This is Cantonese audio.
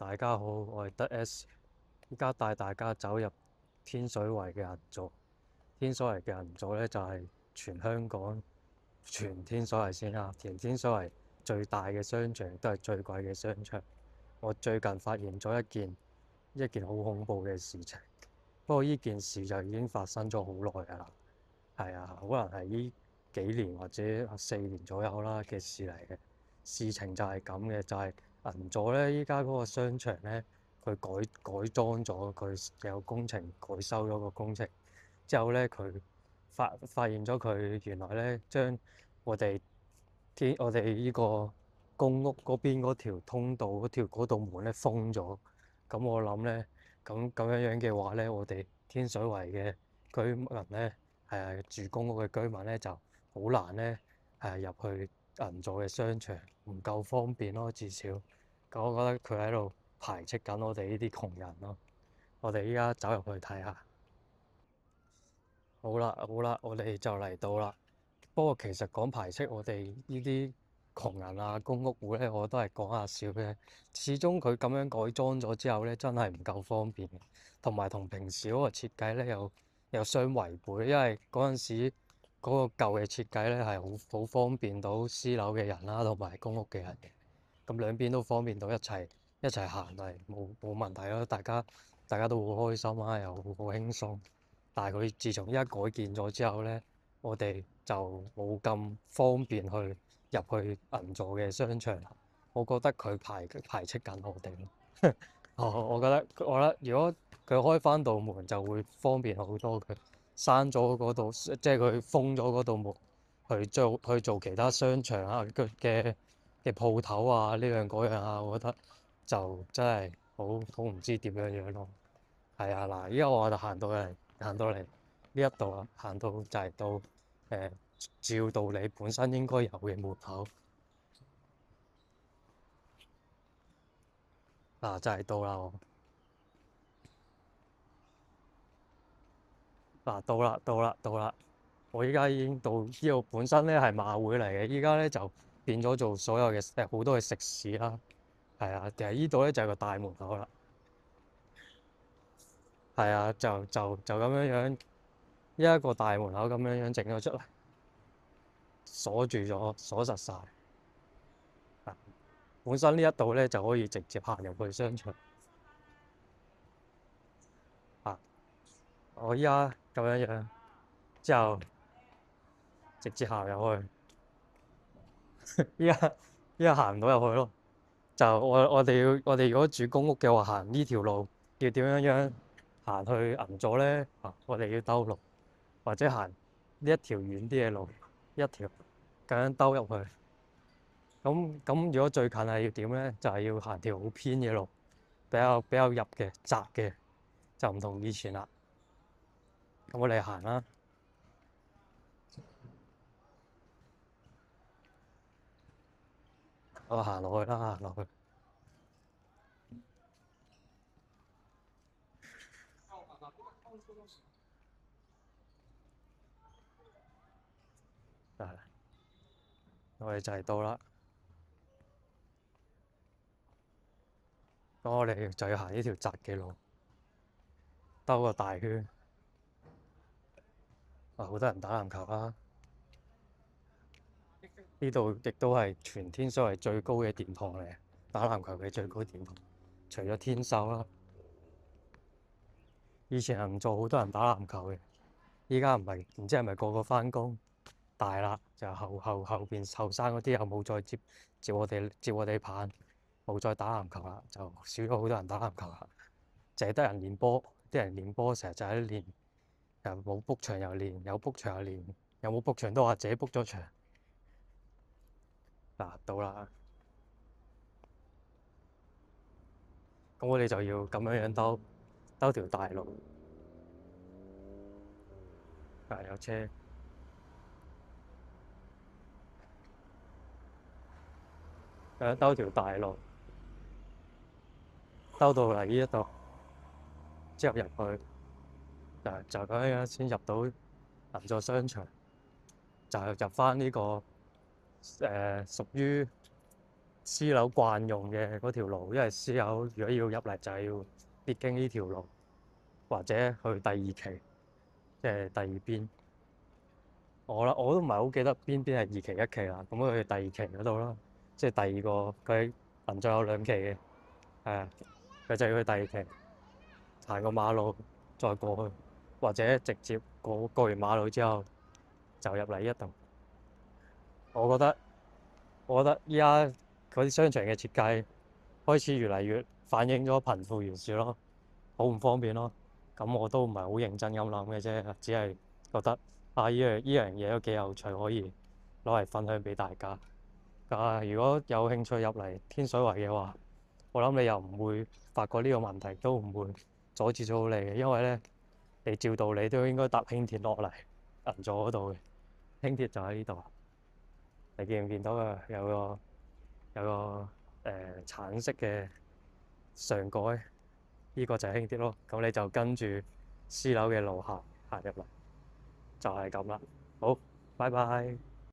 大家好，我係德 S，依家帶大家走入天水圍嘅銀座。天水圍嘅銀座咧就係全香港全天水圍先啦，全天水圍最大嘅商場，都係最貴嘅商場。我最近發現咗一件好恐怖嘅事情，不過呢件事就已經發生咗好耐㗎啦。係啊，可能係呢幾年或者4年左右啦嘅事嚟嘅。事情就係咁嘅，就係銀座咧，依家嗰個商場咧，佢改裝咗，佢有工程改修咗個工程之後咧，佢發現咗佢原來咧將我哋我哋依個公屋嗰邊嗰條通道嗰道門咧封咗。咁我諗咧，咁樣嘅話咧，我哋天水圍嘅居民咧，住公屋嘅居民咧就好難咧入去銀座嘅商場，唔夠方便咯，至少。咁我覺得佢喺度排斥緊我哋呢啲窮人咯。我哋依家走入去睇下。好啦好啦，我哋就嚟到啦。不過其實講排斥我哋呢啲窮人啊，公屋戶咧，我都係講下笑嘅。始終佢咁樣改裝咗之後咧，真係唔夠方便，同埋同平時嗰個設計咧又相違背。因為嗰陣時嗰個舊嘅設計咧係好方便到私樓嘅人啦，同埋公屋嘅人嘅。咁兩邊都方便到一齊行嚟，冇問題咯。大家都好開心啊，又好輕鬆。但係佢自從依家改建咗之後咧，我哋就冇咁方便去入去銀座嘅商場。我覺得佢排斥緊我哋咯。我覺得如果佢開翻道門就會方便好多。佢閂咗嗰度，即係佢封咗嗰道門去做其他商場啊嘅鋪頭啊，呢樣嗰樣啊，我覺得就真係好唔知點樣咯。係啊，嗱，依家我就行到嚟呢一度啊，行到就係到照道理本身應該有嘅門口。嗱，就係到啦我。嗱，到啦，我依家已經到呢度，本身咧係馬會嚟嘅，依家咧就變咗做所有嘅好多嘅食肆啦。係啊，其實呢度咧就係個大門口啦。係啊，就咁樣樣，一個大門口咁樣樣整咗出嚟，鎖住咗，鎖實晒。啊，本身呢一度咧就可以直接行入去商場。啊，我依家咁樣樣之後直接行入去。依家行唔到入去咯。就我哋如果住公屋嘅話，行呢條路要點樣樣行去銀座咧？我哋要兜路，或者行呢一條遠啲嘅路，一條咁樣兜入去。咁如果最近係要點咧？就係要行條好偏嘅路，比較入嘅窄嘅，就唔同以前啦。咁我哋行啦。我行落去啦，行落去。係，我哋就嚟到啦。咁我哋就要行呢條窄嘅路，兜個大圈。好多人打籃球啦。呢度亦都係全天水圍最高嘅殿堂嚟，打籃球嘅最高殿堂。除咗天秀啦，以前係唔做好多人打籃球嘅，依家唔係，唔知係咪個個返工大啦，就後邊後生嗰啲又冇再接我哋棒，冇再打籃球啦，就少咗好多人打籃球啦，淨係得人練波。啲人練波成日就喺度練，又冇 book 場又練，有 book 場又練，有冇 book 場都話自己 book 咗場。嗱，到啦，咁我哋就要咁樣樣兜條大路。有車。兜條大路，兜到嚟呢一度，之後入去，就咁樣先入到銀座商場，就入翻呢個屬於私樓慣用嘅嗰條路，因為私樓如果要入嚟就係要必經呢條路，或者去第二期，即係第二邊。我都唔係好記得邊邊係二期一期啦，咁去第二期嗰度啦，即係第二個佢能再有兩期嘅，係啊，佢就要去第二期，行個馬路再過去，或者直接過完馬路之後就入嚟呢一度。我覺得我覺得依家嗰啲商場嘅設計開始越嚟越反映咗貧富懸殊咯，好唔方便咯。咁我都唔係好認真咁諗嘅啫，只係覺得依樣嘢都幾有趣，可以攞嚟分享俾大家。如果有興趣入嚟天水圍嘅話，我諗你又唔會發覺呢個問題，都唔會阻止到你嘅，因為咧你照道理都應該搭輕鐵落嚟銀座嗰度嘅，輕鐵就喺呢度。你見唔見到啊？有個橙色嘅上蓋，呢個就係輕鐵咯。咁你就跟住私樓嘅路行入嚟，就係咁啦。好，拜拜。